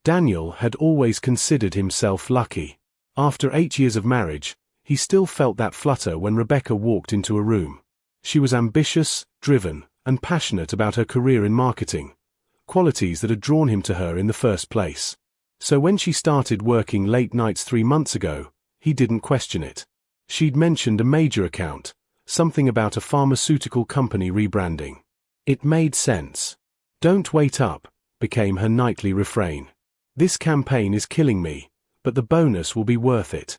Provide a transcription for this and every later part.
Daniel had always considered himself lucky. After 8 years of marriage, he still felt that flutter when Rebecca walked into a room. She was ambitious, driven, and passionate about her career in marketing, qualities that had drawn him to her in the first place. So when she started working late nights 3 months ago, he didn't question it. She'd mentioned a major account, something about a pharmaceutical company rebranding. It made sense. "Don't wait up," became her nightly refrain. "This campaign is killing me, but the bonus will be worth it."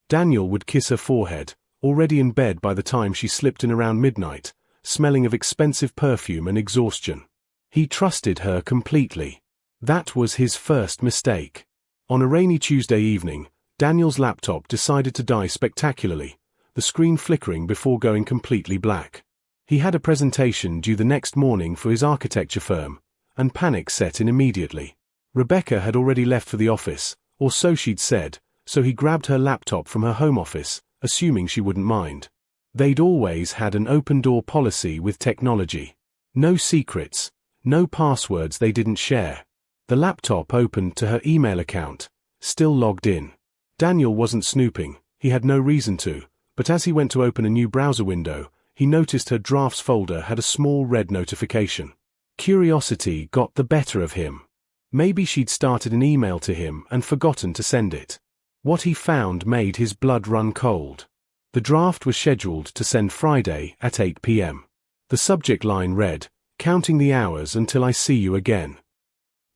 Daniel would kiss her forehead, already in bed by the time she slipped in around midnight, smelling of expensive perfume and exhaustion. He trusted her completely. That was his first mistake. On a rainy Tuesday evening, Daniel's laptop decided to die spectacularly, the screen flickering before going completely black. He had a presentation due the next morning for his architecture firm, and panic set in immediately. Rebecca had already left for the office, or so she'd said, so he grabbed her laptop from her home office, assuming she wouldn't mind. They'd always had an open-door policy with technology. No secrets, no passwords they didn't share. The laptop opened to her email account, still logged in. Daniel wasn't snooping, he had no reason to, but as he went to open a new browser window, he noticed her drafts folder had a small red notification. Curiosity got the better of him. Maybe she'd started an email to him and forgotten to send it. What he found made his blood run cold. The draft was scheduled to send Friday at 8 p.m. The subject line read, "Counting the hours until I see you again."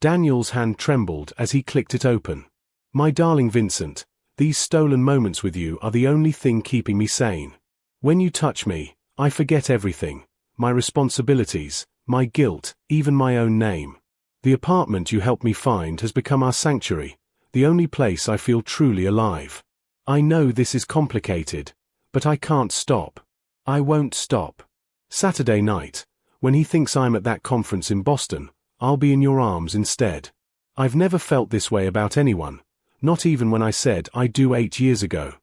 Daniel's hand trembled as he clicked it open. "My darling Vincent, these stolen moments with you are the only thing keeping me sane. When you touch me, I forget everything, my responsibilities, my guilt, even my own name. The apartment you helped me find has become our sanctuary, the only place I feel truly alive. I know this is complicated, but I can't stop. I won't stop. Saturday night, when he thinks I'm at that conference in Boston, I'll be in your arms instead. I've never felt this way about anyone, not even when I said I do 8 years ago.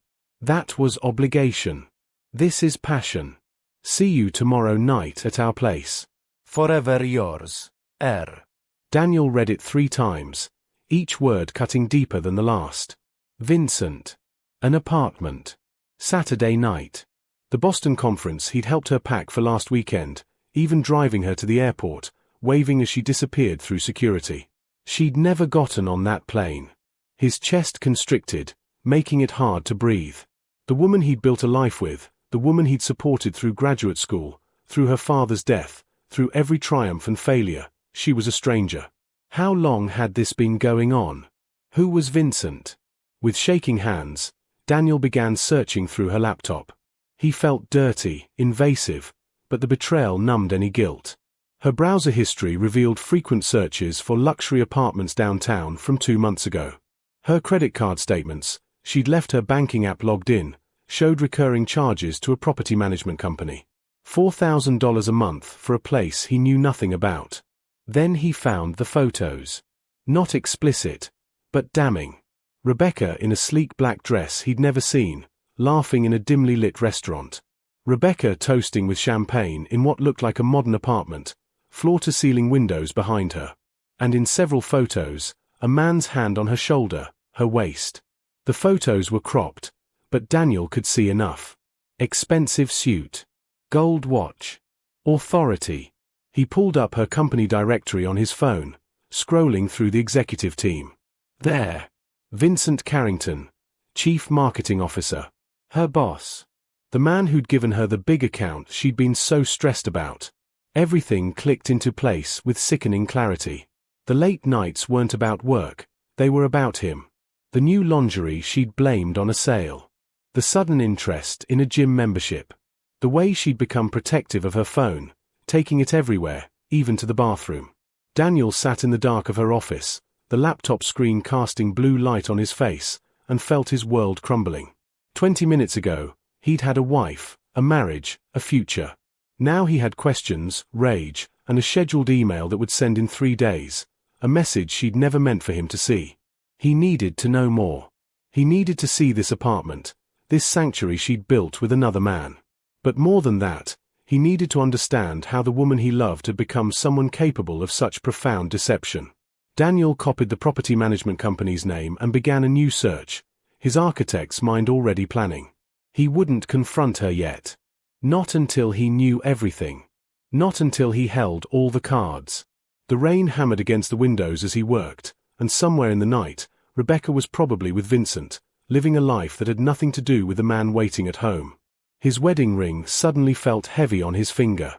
That was obligation. This is passion. See you tomorrow night at our place. Forever yours, R." Daniel read it 3 times, each word cutting deeper than the last. Vincent. An apartment. Saturday night. The Boston conference he'd helped her pack for last weekend, even driving her to the airport, waving as she disappeared through security. She'd never gotten on that plane. His chest constricted, making it hard to breathe. The woman he'd built a life with, the woman he'd supported through graduate school, through her father's death, through every triumph and failure, she was a stranger. How long had this been going on? Who was Vincent? With shaking hands, Daniel began searching through her laptop. He felt dirty, invasive, but the betrayal numbed any guilt. Her browser history revealed frequent searches for luxury apartments downtown from 2 months ago. Her credit card statements, she'd left her banking app logged in, showed recurring charges to a property management company. $4,000 a month for a place he knew nothing about. Then he found the photos. Not explicit, but damning. Rebecca in a sleek black dress he'd never seen, laughing in a dimly lit restaurant. Rebecca toasting with champagne in what looked like a modern apartment, floor-to-ceiling windows behind her. And in several photos, a man's hand on her shoulder, her waist. The photos were cropped, but Daniel could see enough. Expensive suit. Gold watch. Authority. He pulled up her company directory on his phone, scrolling through the executive team. There. Vincent Carrington, Chief Marketing Officer. Her boss. The man who'd given her the big account she'd been so stressed about. Everything clicked into place with sickening clarity. The late nights weren't about work, they were about him. The new lingerie she'd blamed on a sale. The sudden interest in a gym membership. The way she'd become protective of her phone, taking it everywhere, even to the bathroom. Daniel sat in the dark of her office, the laptop screen casting blue light on his face, and felt his world crumbling. 20 minutes ago, he'd had a wife, a marriage, a future. Now he had questions, rage, and a scheduled email that would send in 3 days, a message she'd never meant for him to see. He needed to know more. He needed to see this apartment, this sanctuary she'd built with another man. But more than that, he needed to understand how the woman he loved had become someone capable of such profound deception. Daniel copied the property management company's name and began a new search, his architect's mind already planning. He wouldn't confront her yet. Not until he knew everything. Not until he held all the cards. The rain hammered against the windows as he worked, and somewhere in the night, Rebecca was probably with Vincent, living a life that had nothing to do with the man waiting at home. His wedding ring suddenly felt heavy on his finger.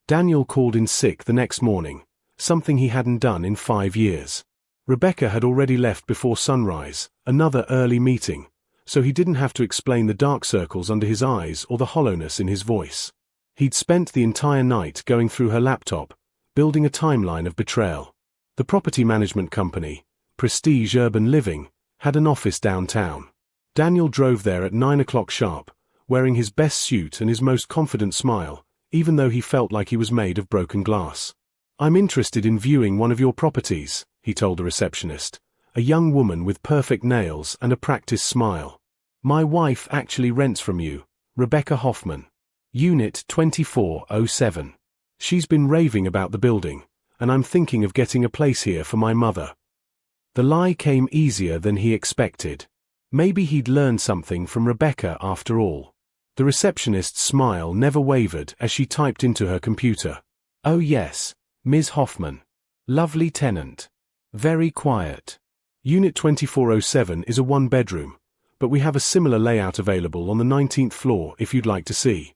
Daniel called in sick the next morning, something he hadn't done in 5 years. Rebecca had already left before sunrise, another early meeting, so he didn't have to explain the dark circles under his eyes or the hollowness in his voice. He'd spent the entire night going through her laptop, building a timeline of betrayal. The property management company, Prestige Urban Living, had an office downtown. Daniel drove there at 9 o'clock sharp, wearing his best suit and his most confident smile, even though he felt like he was made of broken glass. "I'm interested in viewing one of your properties," he told the receptionist, a young woman with perfect nails and a practiced smile. "My wife actually rents from you, Rebecca Hoffman. Unit 2407. She's been raving about the building, and I'm thinking of getting a place here for my mother." The lie came easier than he expected. Maybe he'd learned something from Rebecca after all. The receptionist's smile never wavered as she typed into her computer. "Oh yes, Ms. Hoffman. Lovely tenant. Very quiet. Unit 2407 is a one-bedroom, but we have a similar layout available on the 19th floor if you'd like to see."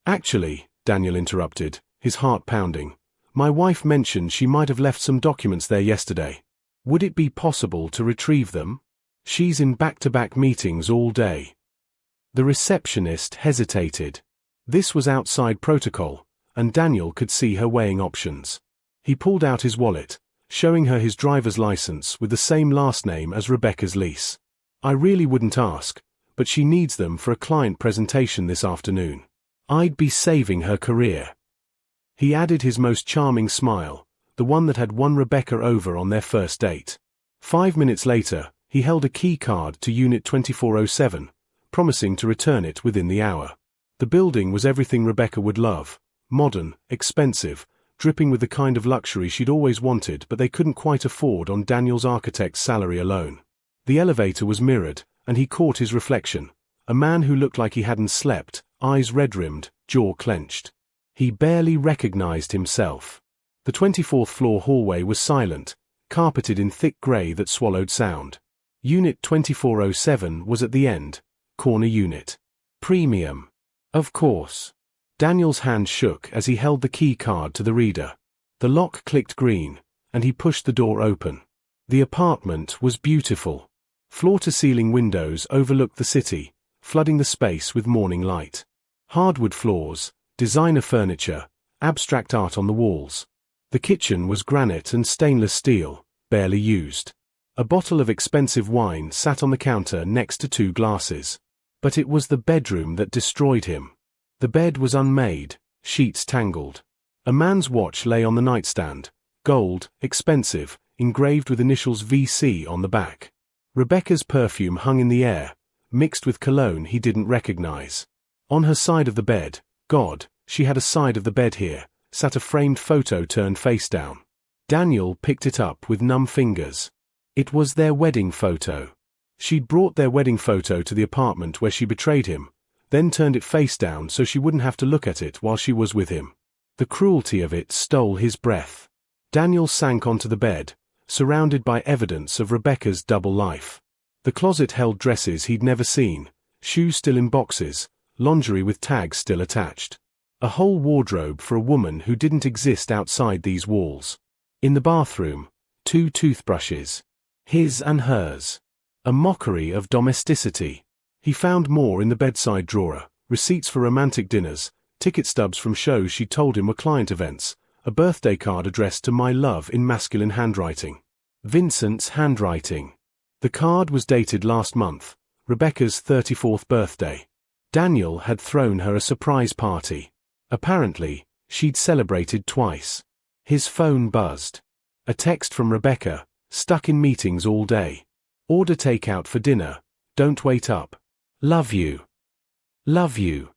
"Actually," Daniel interrupted, his heart pounding, "my wife mentioned she might have left some documents there yesterday. Would it be possible to retrieve them? She's in back-to-back meetings all day." The receptionist hesitated. This was outside protocol, and Daniel could see her weighing options. He pulled out his wallet, showing her his driver's license with the same last name as Rebecca's lease. "I really wouldn't ask, but she needs them for a client presentation this afternoon. I'd be saving her career." He added his most charming smile, the one that had won Rebecca over on their first date. 5 minutes later, he held a key card to Unit 2407, promising to return it within the hour. The building was everything Rebecca would love: modern, expensive, dripping with the kind of luxury she'd always wanted but they couldn't quite afford on Daniel's architect's salary alone. The elevator was mirrored, and he caught his reflection, a man who looked like he hadn't slept, eyes red-rimmed, jaw clenched. He barely recognized himself. The 24th floor hallway was silent, carpeted in thick grey that swallowed sound. Unit 2407 was at the end, corner unit. Premium. Of course. Daniel's hand shook as he held the key card to the reader. The lock clicked green, and he pushed the door open. The apartment was beautiful. Floor-to-ceiling windows overlooked the city, flooding the space with morning light. Hardwood floors, designer furniture, abstract art on the walls. The kitchen was granite and stainless steel, barely used. A bottle of expensive wine sat on the counter next to 2 glasses. But it was the bedroom that destroyed him. The bed was unmade, sheets tangled. A man's watch lay on the nightstand, gold, expensive, engraved with initials VC on the back. Rebecca's perfume hung in the air, mixed with cologne he didn't recognize. On her side of the bed, God, she had a side of the bed here, sat a framed photo turned face down. Daniel picked it up with numb fingers. It was their wedding photo. She'd brought their wedding photo to the apartment where she betrayed him, then turned it face down so she wouldn't have to look at it while she was with him. The cruelty of it stole his breath. Daniel sank onto the bed, surrounded by evidence of Rebecca's double life. The closet held dresses he'd never seen, shoes still in boxes, lingerie with tags still attached. A whole wardrobe for a woman who didn't exist outside these walls. In the bathroom, 2 toothbrushes. His and hers. A mockery of domesticity. He found more in the bedside drawer, receipts for romantic dinners, ticket stubs from shows she told him were client events, a birthday card addressed to "My Love" in masculine handwriting. Vincent's handwriting. The card was dated last month, Rebecca's 34th birthday. Daniel had thrown her a surprise party. Apparently, she'd celebrated twice. His phone buzzed. A text from Rebecca, stuck in meetings all day. Order takeout for dinner, don't wait up. Love you. Love you.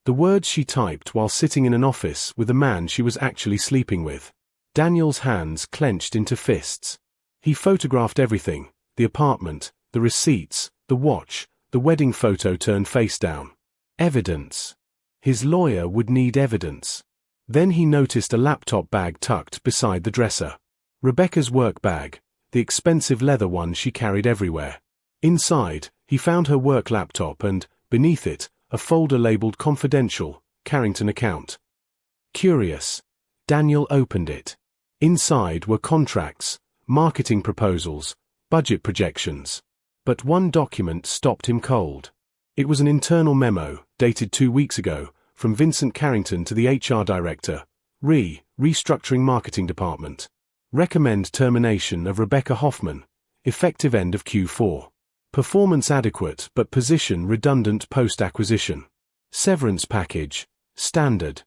The words she typed while sitting in an office with a man she was actually sleeping with. Daniel's hands clenched into fists. He photographed everything: the apartment, the receipts, the watch, the wedding photo turned face down. Evidence. His lawyer would need evidence. Then he noticed a laptop bag tucked beside the dresser. Rebecca's work bag, the expensive leather one she carried everywhere. Inside, he found her work laptop and, beneath it, a folder labeled Confidential, Carrington Account. Curious. Daniel opened it. Inside were contracts, marketing proposals, budget projections. But one document stopped him cold. It was an internal memo, dated 2 weeks ago, from Vincent Carrington to the HR director, Restructuring Marketing Department. Recommend termination of Rebecca Hoffman, effective end of Q4. Performance adequate but position redundant post-acquisition. Severance package, standard.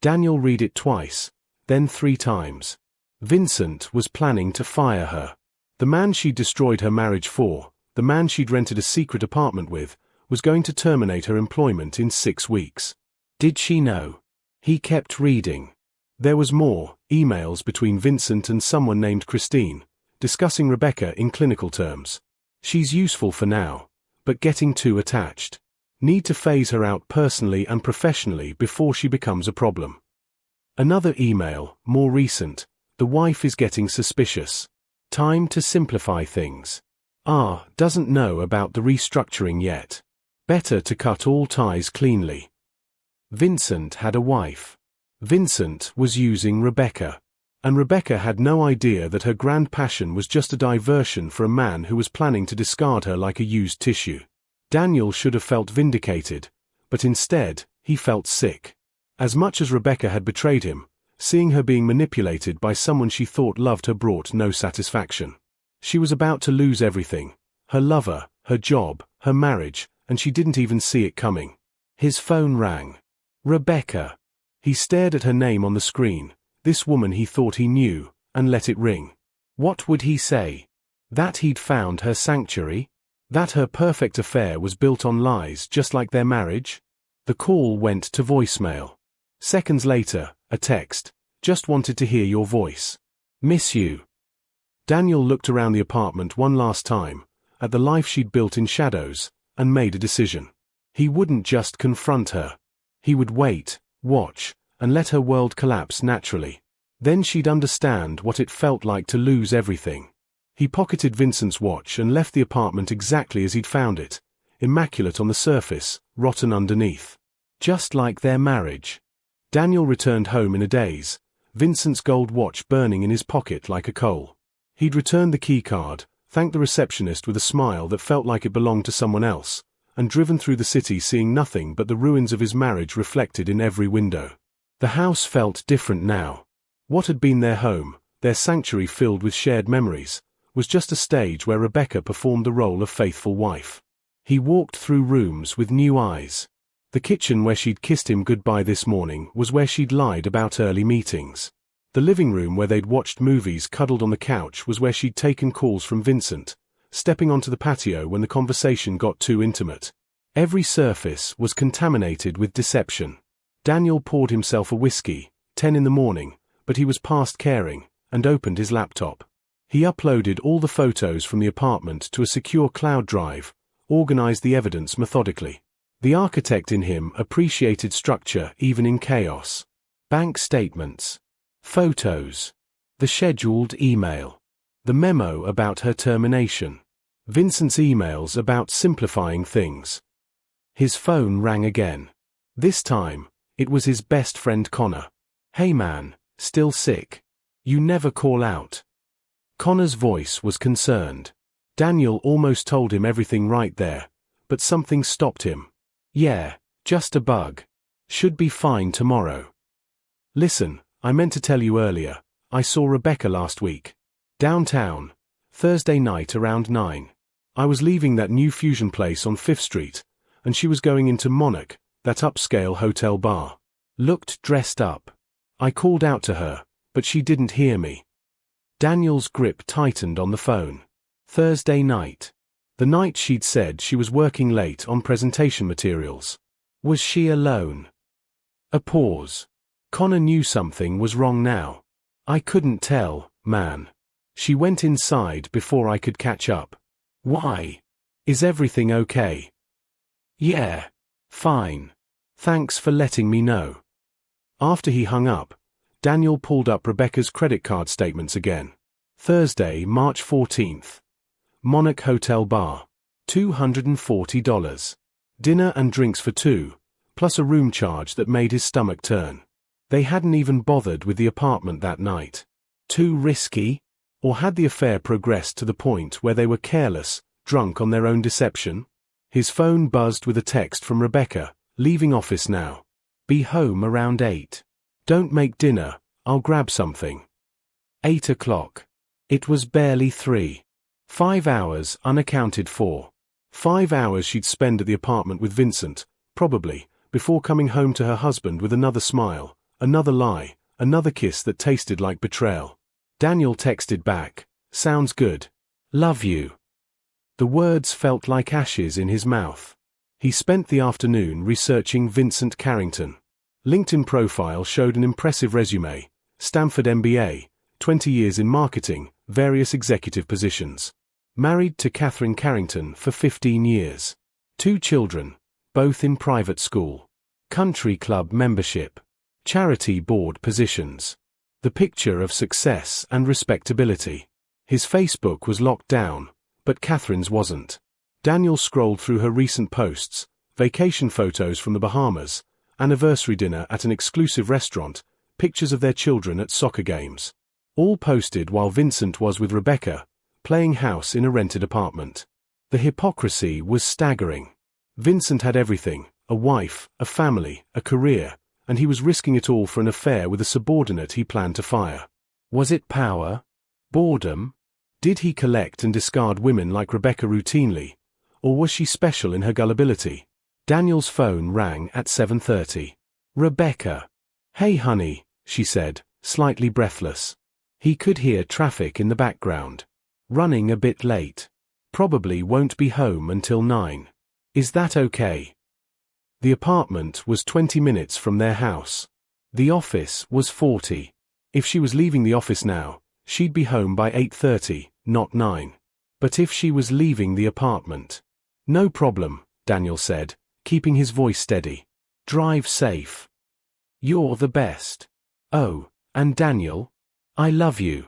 Daniel read it twice, then 3 times. Vincent was planning to fire her. The man she'd destroyed her marriage for, the man she'd rented a secret apartment with, was going to terminate her employment in 6 weeks. Did she know? He kept reading. There was more, emails between Vincent and someone named Christine, discussing Rebecca in clinical terms. She's useful for now, but getting too attached. Need to phase her out personally and professionally before she becomes a problem. Another email, more recent: the wife is getting suspicious. Time to simplify things. Doesn't know about the restructuring yet. Better to cut all ties cleanly. Vincent had a wife. Vincent was using Rebecca. And Rebecca had no idea that her grand passion was just a diversion for a man who was planning to discard her like a used tissue. Daniel should have felt vindicated, but instead, he felt sick. As much as Rebecca had betrayed him, seeing her being manipulated by someone she thought loved her brought no satisfaction. She was about to lose everything: her lover, her job, her marriage, and she didn't even see it coming. His phone rang. Rebecca. He stared at her name on the screen, this woman he thought he knew, and let it ring. What would he say? That he'd found her sanctuary? That her perfect affair was built on lies just like their marriage? The call went to voicemail. Seconds later, a text: just wanted to hear your voice. Miss you. Daniel looked around the apartment one last time, at the life she'd built in shadows, and made a decision. He wouldn't just confront her. He would wait, watch, and let her world collapse naturally. Then she'd understand what it felt like to lose everything. He pocketed Vincent's watch and left the apartment exactly as he'd found it, immaculate on the surface, rotten underneath. Just like their marriage. Daniel returned home in a daze, Vincent's gold watch burning in his pocket like a coal. He'd returned the keycard, thanked the receptionist with a smile that felt like it belonged to someone else, and driven through the city seeing nothing but the ruins of his marriage reflected in every window. The house felt different now. What had been their home, their sanctuary filled with shared memories, was just a stage where Rebecca performed the role of faithful wife. He walked through rooms with new eyes. The kitchen where she'd kissed him goodbye this morning was where she'd lied about early meetings. The living room where they'd watched movies cuddled on the couch was where she'd taken calls from Vincent, stepping onto the patio when the conversation got too intimate. Every surface was contaminated with deception. Daniel poured himself a whiskey, 10 in the morning, but he was past caring, and opened his laptop. He uploaded all the photos from the apartment to a secure cloud drive, organized the evidence methodically. The architect in him appreciated structure even in chaos. Bank statements. Photos. The scheduled email. The memo about her termination. Vincent's emails about simplifying things. His phone rang again. This time, it was his best friend Connor. "Hey man, still sick? You never call out." Connor's voice was concerned. Daniel almost told him everything right there, but something stopped him. "Yeah, just a bug. Should be fine tomorrow." "Listen, I meant to tell you earlier, I saw Rebecca last week. Downtown, Thursday night around 9. I was leaving that new fusion place on 5th Street, and she was going into Monarch, that upscale hotel bar. Looked dressed up. I called out to her, but she didn't hear me." Daniel's grip tightened on the phone. Thursday night. The night she'd said she was working late on presentation materials. Was she alone? A pause. Connor knew something was wrong now. "I couldn't tell, man." She went inside before I could catch up. Why? Is everything okay? Yeah. Fine. Thanks for letting me know. After he hung up, Daniel pulled up Rebecca's credit card statements again. Thursday, March 14th. Monarch Hotel Bar. $240. Dinner and drinks for two, plus a room charge that made his stomach turn. They hadn't even bothered with the apartment that night. Too risky? Or had the affair progressed to the point where they were careless, drunk on their own deception? His phone buzzed with a text from Rebecca, leaving office now. Be home around 8. Don't make dinner, I'll grab something. 8 o'clock. It was barely 3. 5 hours unaccounted for. 5 hours she'd spend at the apartment with Vincent, probably, before coming home to her husband with another smile, another lie, another kiss that tasted like betrayal. Daniel texted back, sounds good. Love you. The words felt like ashes in his mouth. He spent the afternoon researching Vincent Carrington. LinkedIn profile showed an impressive resume, Stanford MBA, 20 years in marketing, various executive positions. Married to Catherine Carrington for 15 years. 2 children, both in private school. Country club membership. Charity board positions. The picture of success and respectability. His Facebook was locked down, but Catherine's wasn't. Daniel scrolled through her recent posts, vacation photos from the Bahamas, anniversary dinner at an exclusive restaurant, pictures of their children at soccer games. All posted while Vincent was with Rebecca, playing house in a rented apartment. The hypocrisy was staggering. Vincent had everything, a wife, a family, a career, and he was risking it all for an affair with a subordinate he planned to fire. Was it power? Boredom? Did he collect and discard women like Rebecca routinely? Or was she special in her gullibility? Daniel's phone rang at 7:30. Rebecca. Hey honey, she said, slightly breathless. He could hear traffic in the background. Running a bit late. Probably won't be home until 9. Is that okay? The apartment was 20 minutes from their house. The office was 40. If she was leaving the office now, she'd be home by 8:30, not 9. But if she was leaving the apartment? No problem, Daniel said, keeping his voice steady. Drive safe. You're the best. Oh, and Daniel, I love you.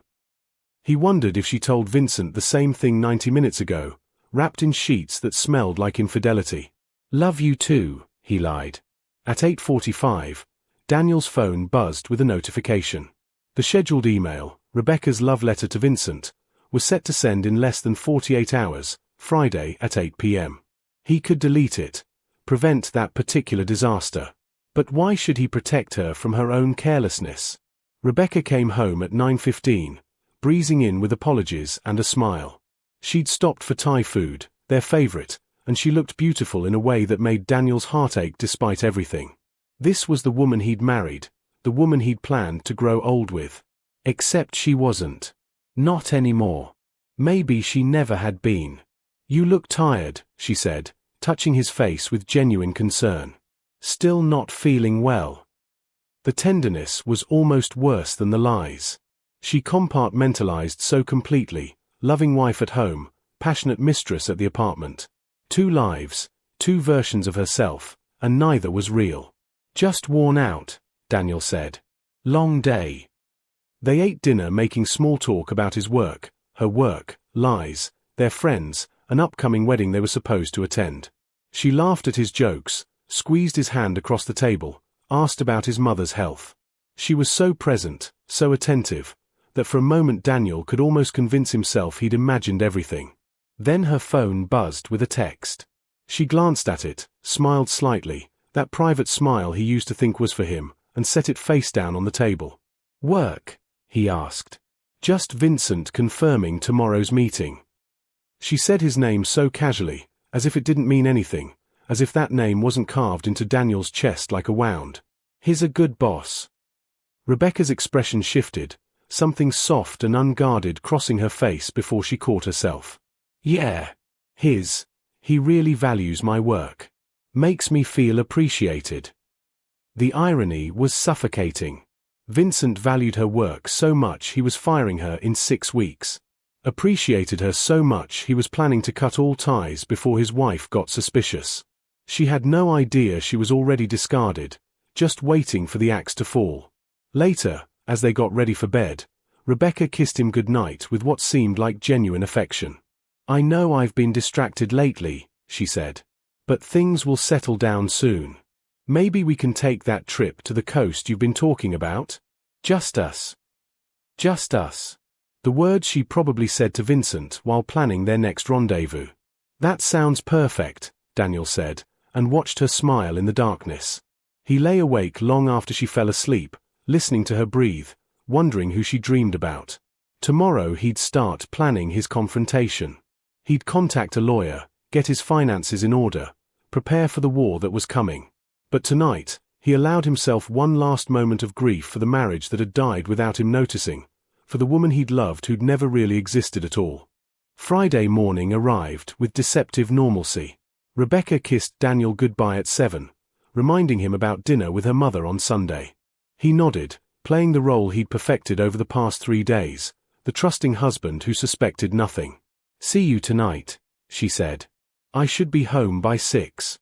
He wondered if she told Vincent the same thing 90 minutes ago, wrapped in sheets that smelled like infidelity. Love you too, he lied. At 8:45, Daniel's phone buzzed with a notification. The scheduled email, Rebecca's love letter to Vincent, was set to send in less than 48 hours, Friday at 8 p.m. He could delete it, prevent that particular disaster. But why should he protect her from her own carelessness? Rebecca came home at 9:15, breezing in with apologies and a smile. She'd stopped for Thai food, their favorite, and she looked beautiful in a way that made Daniel's heart ache despite everything. This was the woman he'd married, the woman he'd planned to grow old with. Except she wasn't. Not anymore. Maybe she never had been. You look tired, she said, touching his face with genuine concern. Still not feeling well. The tenderness was almost worse than the lies. She compartmentalized so completely, loving wife at home, passionate mistress at the apartment. 2 lives, 2 versions of herself, and neither was real. Just worn out, Daniel said. Long day. They ate dinner making small talk about his work, her work, lies, their friends, an upcoming wedding they were supposed to attend. She laughed at his jokes, squeezed his hand across the table, asked about his mother's health. She was so present, so attentive, that for a moment Daniel could almost convince himself he'd imagined everything. Then her phone buzzed with a text. She glanced at it, smiled slightly, that private smile he used to think was for him, and set it face down on the table. Work? He asked. Just Vincent confirming tomorrow's meeting. She said his name so casually, as if it didn't mean anything, as if that name wasn't carved into Daniel's chest like a wound. He's a good boss. Rebecca's expression shifted, something soft and unguarded crossing her face before she caught herself. Yeah. He really values my work. Makes me feel appreciated. The irony was suffocating. Vincent valued her work so much he was firing her in 6 weeks. Appreciated her so much he was planning to cut all ties before his wife got suspicious. She had no idea she was already discarded, just waiting for the axe to fall. Later, as they got ready for bed, Rebecca kissed him goodnight with what seemed like genuine affection. "I know I've been distracted lately," she said, "but things will settle down soon. Maybe we can take that trip to the coast you've been talking about? Just us. Just us." The words she probably said to Vincent while planning their next rendezvous. "That sounds perfect," Daniel said, and watched her smile in the darkness. He lay awake long after she fell asleep, listening to her breathe, wondering who she dreamed about. Tomorrow he'd start planning his confrontation. He'd contact a lawyer, get his finances in order, prepare for the war that was coming. But tonight, he allowed himself one last moment of grief for the marriage that had died without him noticing, for the woman he'd loved who'd never really existed at all. Friday morning arrived with deceptive normalcy. Rebecca kissed Daniel goodbye at 7, reminding him about dinner with her mother on Sunday. He nodded, playing the role he'd perfected over the past 3 days, the trusting husband who suspected nothing. "See you tonight," she said. "I should be home by 6.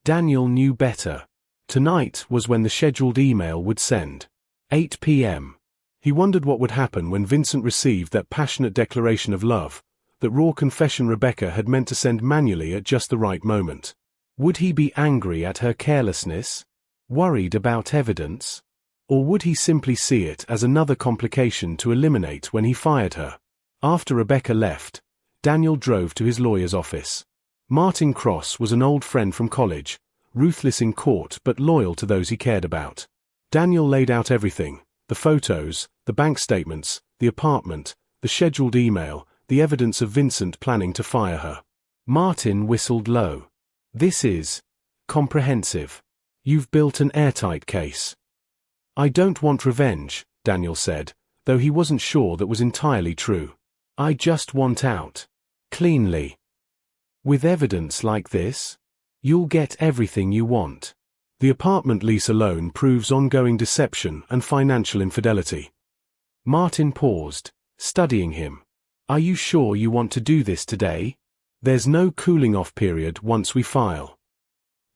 Daniel knew better. Tonight was when the scheduled email would send. 8 p.m. He wondered what would happen when Vincent received that passionate declaration of love, that raw confession Rebecca had meant to send manually at just the right moment. Would he be angry at her carelessness? Worried about evidence? Or would he simply see it as another complication to eliminate when he fired her? After Rebecca left, Daniel drove to his lawyer's office. Martin Cross was an old friend from college, ruthless in court but loyal to those he cared about. Daniel laid out everything: the photos, the bank statements, the apartment, the scheduled email, the evidence of Vincent planning to fire her. Martin whistled low. "This is comprehensive. You've built an airtight case." "I don't want revenge," Daniel said, though he wasn't sure that was entirely true. "I just want out. Cleanly. With evidence like this, you'll get everything you want." The apartment lease alone proves ongoing deception and financial infidelity. Martin paused, studying him. "Are you sure you want to do this today? There's no cooling-off period once we file."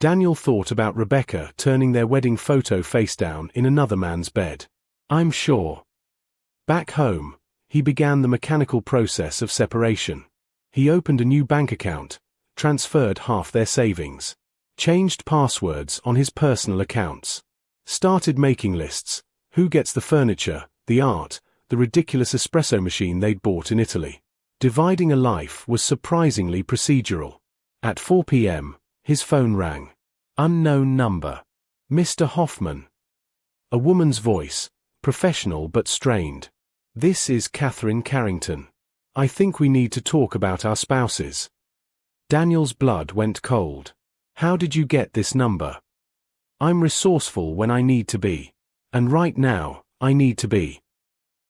Daniel thought about Rebecca turning their wedding photo face down in another man's bed. "I'm sure." Back home, he began the mechanical process of separation. He opened a new bank account, transferred half their savings, changed passwords on his personal accounts, started making lists: who gets the furniture, the art, the ridiculous espresso machine they'd bought in Italy. Dividing a life was surprisingly procedural. At 4 p.m., his phone rang. Unknown number. "Mr. Hoffman." A woman's voice, professional but strained. "This is Catherine Carrington. I think we need to talk about our spouses." Daniel's blood went cold. "How did you get this number?" "I'm resourceful when I need to be. And right now, I need to be."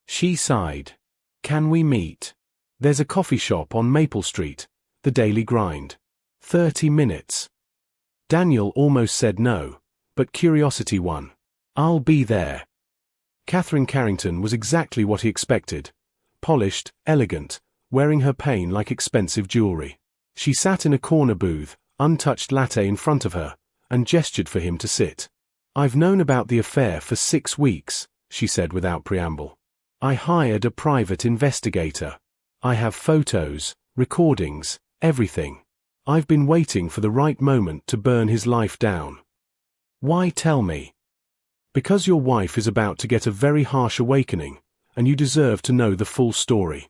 She sighed. "Can we meet? There's a coffee shop on Maple Street, the Daily Grind. 30 minutes. Daniel almost said no, but curiosity won. "I'll be there." Catherine Carrington was exactly what he expected. Polished, elegant, wearing her pain like expensive jewelry. She sat in a corner booth, untouched latte in front of her, and gestured for him to sit. "I've known about the affair for 6 weeks, she said without preamble. "I hired a private investigator. I have photos, recordings, everything. I've been waiting for the right moment to burn his life down." "Why tell me?" "Because your wife is about to get a very harsh awakening, and you deserve to know the full story."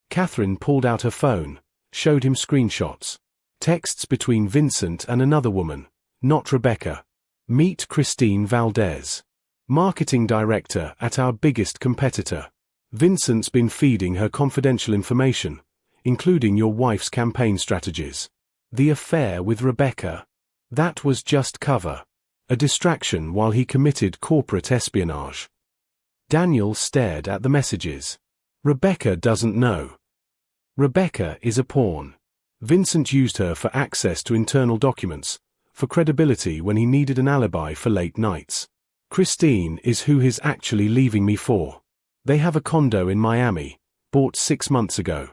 Catherine pulled out her phone, showed him screenshots. Texts between Vincent and another woman, not Rebecca. "Meet Christine Valdez, marketing director at our biggest competitor. Vincent's been feeding her confidential information, including your wife's campaign strategies." The affair with Rebecca? That was just cover. A distraction while he committed corporate espionage. Daniel stared at the messages. "Rebecca doesn't know. Rebecca is a pawn. Vincent used her for access to internal documents, for credibility when he needed an alibi for late nights. Christine is who he's actually leaving me for. They have a condo in Miami, bought 6 months ago.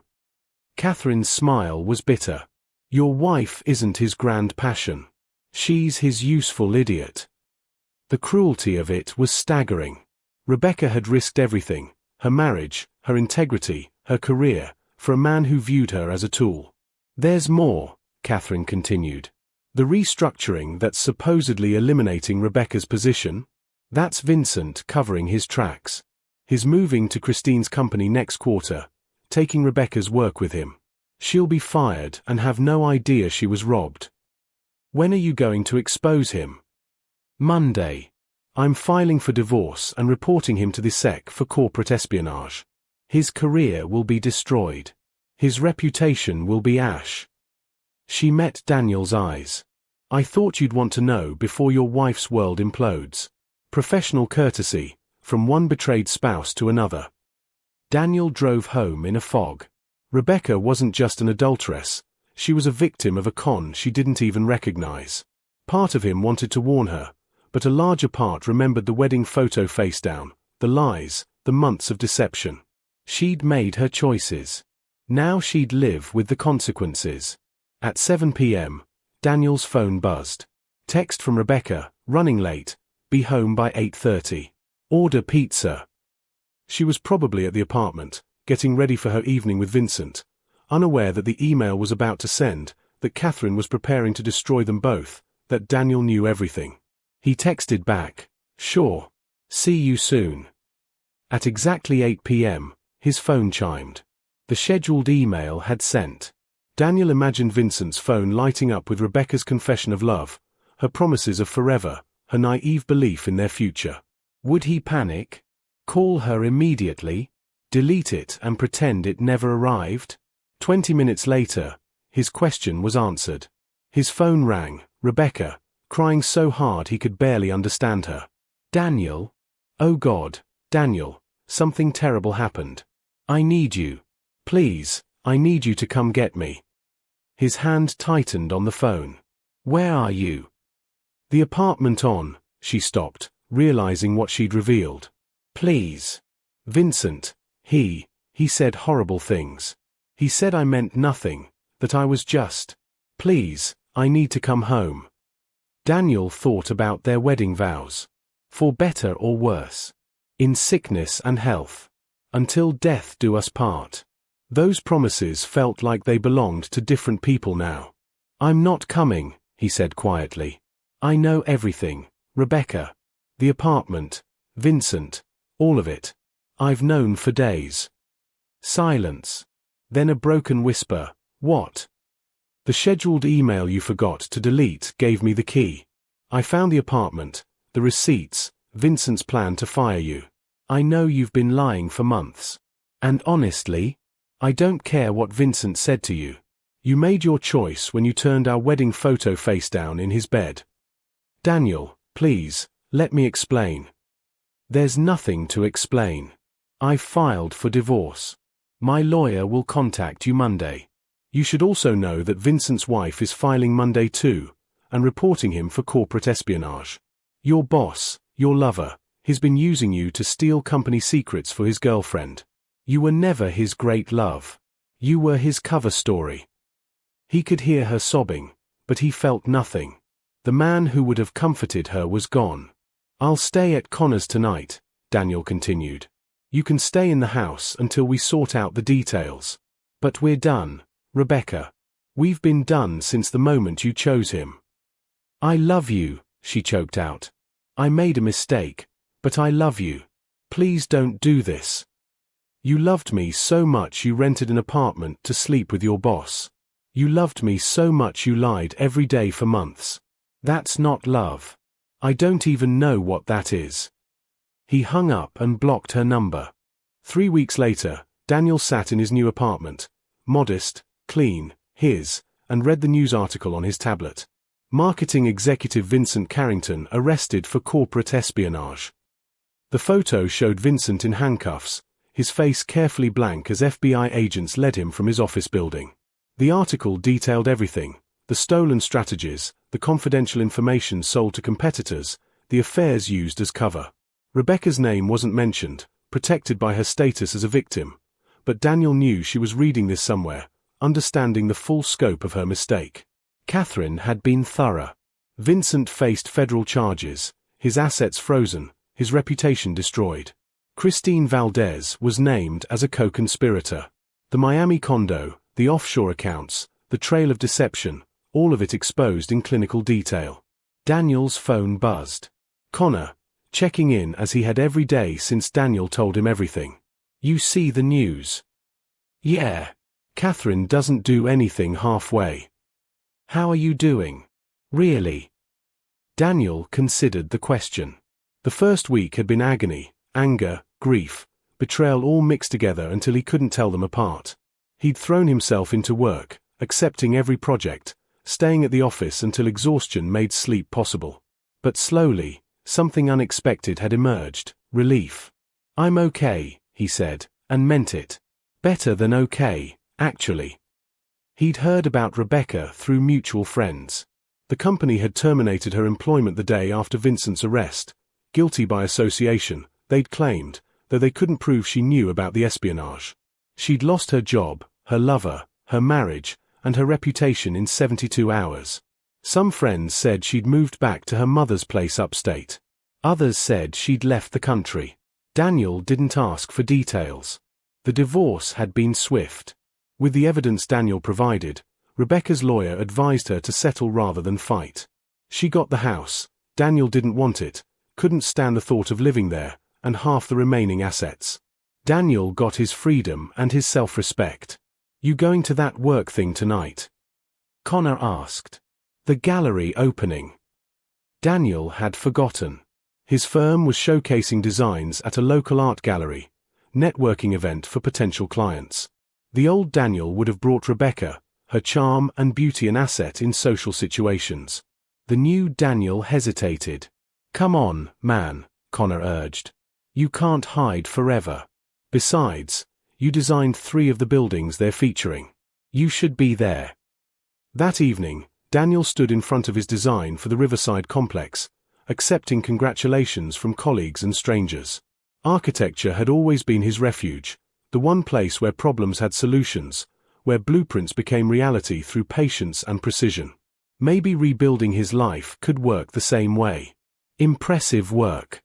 Catherine's smile was bitter. Your wife isn't his grand passion. She's his useful idiot. The cruelty of it was staggering. Rebecca had risked everything, her marriage, her integrity, her career, for a man who viewed her as a tool. There's more, Catherine continued. The restructuring that's supposedly eliminating Rebecca's position? That's Vincent covering his tracks. He's moving to Christine's company next quarter, taking Rebecca's work with him. She'll be fired and have no idea she was robbed. When are you going to expose him? Monday. I'm filing for divorce and reporting him to the SEC for corporate espionage. His career will be destroyed. His reputation will be ash. She met Daniel's eyes. I thought you'd want to know before your wife's world implodes. Professional courtesy, from one betrayed spouse to another. Daniel drove home in a fog. Rebecca wasn't just an adulteress, she was a victim of a con she didn't even recognize. Part of him wanted to warn her, but a larger part remembered the wedding photo face down, the lies, the months of deception. She'd made her choices. Now she'd live with the consequences. At 7 p.m., Daniel's phone buzzed. Text from Rebecca, running late, be home by 8:30. Order pizza. She was probably at the apartment, getting ready for her evening with Vincent, unaware that the email was about to send, that Catherine was preparing to destroy them both, that Daniel knew everything. He texted back, sure. See you soon. At exactly 8 p.m., his phone chimed. The scheduled email had sent. Daniel imagined Vincent's phone lighting up with Rebecca's confession of love, her promises of forever, her naive belief in their future. Would he panic? Call her immediately? Delete it and pretend it never arrived? 20 minutes later, his question was answered. His phone rang, Rebecca, crying so hard he could barely understand her. Daniel? Oh God, Daniel, something terrible happened. I need you. Please, I need you to come get me. His hand tightened on the phone. Where are you? The apartment on, she stopped, realizing what she'd revealed. Please. Vincent, he said horrible things. He said I meant nothing, that I was just. Please, I need to come home. Daniel thought about their wedding vows. For better or worse. In sickness and health. Until death do us part. Those promises felt like they belonged to different people now. I'm not coming, he said quietly. I know everything, Rebecca. The apartment, Vincent, all of it. I've known for days. Silence. Then a broken whisper, what? The scheduled email you forgot to delete gave me the key. I found the apartment, the receipts, Vincent's plan to fire you. I know you've been lying for months. And honestly, I don't care what Vincent said to you. You made your choice when you turned our wedding photo face down in his bed. Daniel, please, let me explain. There's nothing to explain. I've filed for divorce. My lawyer will contact you Monday. You should also know that Vincent's wife is filing Monday too, and reporting him for corporate espionage. Your boss, your lover, has been using you to steal company secrets for his girlfriend. You were never his great love. You were his cover story. He could hear her sobbing, but he felt nothing. The man who would have comforted her was gone. I'll stay at Connor's tonight, Daniel continued. You can stay in the house until we sort out the details. But we're done, Rebecca. We've been done since the moment you chose him. I love you, she choked out. I made a mistake, but I love you. Please don't do this. You loved me so much you rented an apartment to sleep with your boss. You loved me so much you lied every day for months. That's not love. I don't even know what that is. He hung up and blocked her number. 3 weeks later, Daniel sat in his new apartment, modest, clean, his, and read the news article on his tablet. Marketing executive Vincent Carrington arrested for corporate espionage. The photo showed Vincent in handcuffs, his face carefully blank as FBI agents led him from his office building. The article detailed everything: the stolen strategies, the confidential information sold to competitors, the affairs used as cover. Rebecca's name wasn't mentioned, protected by her status as a victim, but Daniel knew she was reading this somewhere, understanding the full scope of her mistake. Catherine had been thorough. Vincent faced federal charges, his assets frozen, his reputation destroyed. Christine Valdez was named as a co-conspirator. The Miami condo, the offshore accounts, the trail of deception, all of it exposed in clinical detail. Daniel's phone buzzed. Connor, checking in as he had every day since Daniel told him everything. You see the news? Yeah. Catherine doesn't do anything halfway. How are you doing? Really? Daniel considered the question. The first week had been agony, anger, grief, betrayal all mixed together until he couldn't tell them apart. He'd thrown himself into work, accepting every project, staying at the office until exhaustion made sleep possible. But slowly, something unexpected had emerged, relief. I'm okay, he said, and meant it. Better than okay, actually. He'd heard about Rebecca through mutual friends. The company had terminated her employment the day after Vincent's arrest. Guilty by association, they'd claimed, though they couldn't prove she knew about the espionage. She'd lost her job, her lover, her marriage, and her reputation in 72 hours. Some friends said she'd moved back to her mother's place upstate. Others said she'd left the country. Daniel didn't ask for details. The divorce had been swift. With the evidence Daniel provided, Rebecca's lawyer advised her to settle rather than fight. She got the house. Daniel didn't want it, couldn't stand the thought of living there, and half the remaining assets. Daniel got his freedom and his self-respect. You going to that work thing tonight? Connor asked. The gallery opening. Daniel had forgotten. His firm was showcasing designs at a local art gallery, networking event for potential clients. The old Daniel would have brought Rebecca, her charm and beauty an asset in social situations. The new Daniel hesitated. Come on, man, Connor urged. You can't hide forever. Besides, you designed 3 of the buildings they're featuring. You should be there. That evening, Daniel stood in front of his design for the Riverside complex, accepting congratulations from colleagues and strangers. Architecture had always been his refuge, the one place where problems had solutions, where blueprints became reality through patience and precision. Maybe rebuilding his life could work the same way. Impressive work.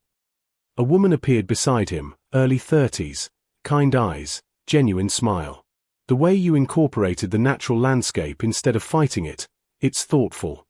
A woman appeared beside him, early 30s, kind eyes, genuine smile. The way you incorporated the natural landscape instead of fighting it, it's thoughtful.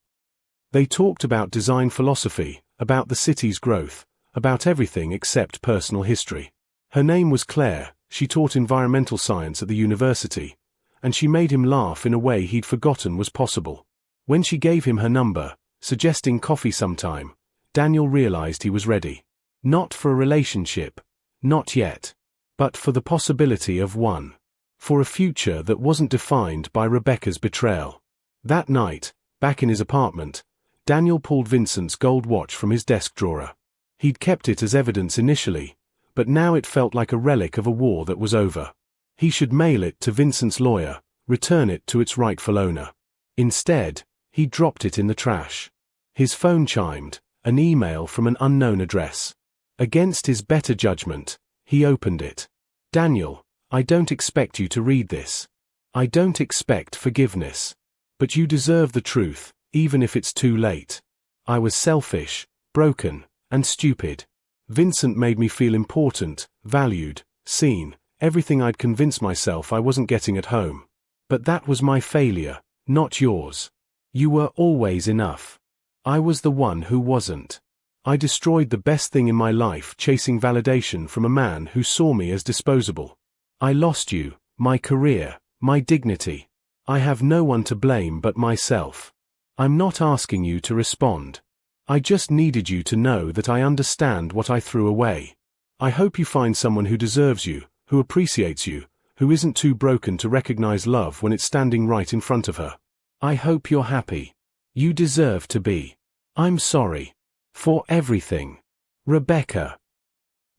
They talked about design philosophy, about the city's growth, about everything except personal history. Her name was Claire, she taught environmental science at the university, and she made him laugh in a way he'd forgotten was possible. When she gave him her number, suggesting coffee sometime, Daniel realized he was ready. Not for a relationship, not yet, but for the possibility of one. For a future that wasn't defined by Rebecca's betrayal. That night, back in his apartment, Daniel pulled Vincent's gold watch from his desk drawer. He'd kept it as evidence initially, but now it felt like a relic of a war that was over. He should mail it to Vincent's lawyer, return it to its rightful owner. Instead, he dropped it in the trash. His phone chimed, an email from an unknown address. Against his better judgment, he opened it. Daniel, I don't expect you to read this. I don't expect forgiveness. But you deserve the truth, even if it's too late. I was selfish, broken, and stupid. Vincent made me feel important, valued, seen, everything I'd convinced myself I wasn't getting at home. But that was my failure, not yours. You were always enough. I was the one who wasn't. I destroyed the best thing in my life chasing validation from a man who saw me as disposable. I lost you, my career, my dignity. I have no one to blame but myself. I'm not asking you to respond. I just needed you to know that I understand what I threw away. I hope you find someone who deserves you, who appreciates you, who isn't too broken to recognize love when it's standing right in front of her. I hope you're happy. You deserve to be. I'm sorry. For everything. Rebecca.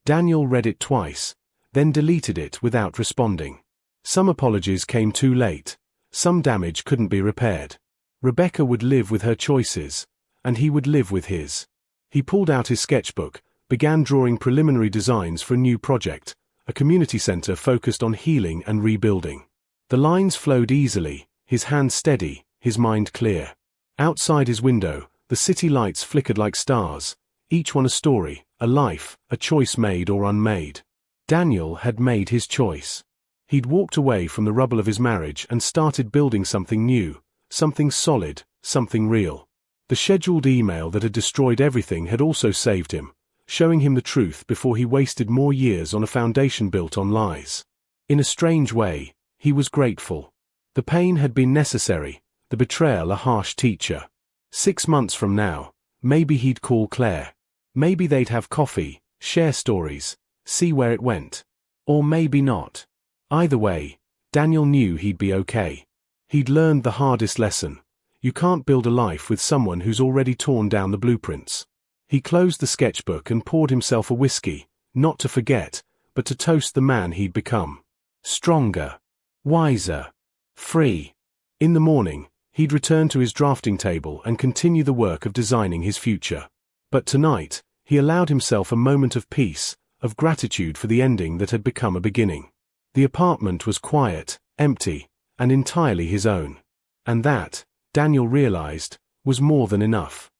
Daniel read it twice, then deleted it without responding. Some apologies came too late. Some damage couldn't be repaired. Rebecca would live with her choices, and he would live with his. He pulled out his sketchbook, began drawing preliminary designs for a new project, a community center focused on healing and rebuilding. The lines flowed easily, his hand steady, his mind clear. Outside his window, the city lights flickered like stars, each one a story, a life, a choice made or unmade. Daniel had made his choice. He'd walked away from the rubble of his marriage and started building something new, something solid, something real. The scheduled email that had destroyed everything had also saved him, showing him the truth before he wasted more years on a foundation built on lies. In a strange way, he was grateful. The pain had been necessary, the betrayal a harsh teacher. 6 months from now, maybe he'd call Claire. Maybe they'd have coffee, share stories, see where it went. Or maybe not. Either way, Daniel knew he'd be okay. He'd learned the hardest lesson. You can't build a life with someone who's already torn down the blueprints. He closed the sketchbook and poured himself a whiskey, not to forget, but to toast the man he'd become. Stronger, wiser, free. In the morning, he'd return to his drafting table and continue the work of designing his future. But tonight, he allowed himself a moment of peace, of gratitude for the ending that had become a beginning. The apartment was quiet, empty, and entirely his own. And that, Daniel realized, was more than enough.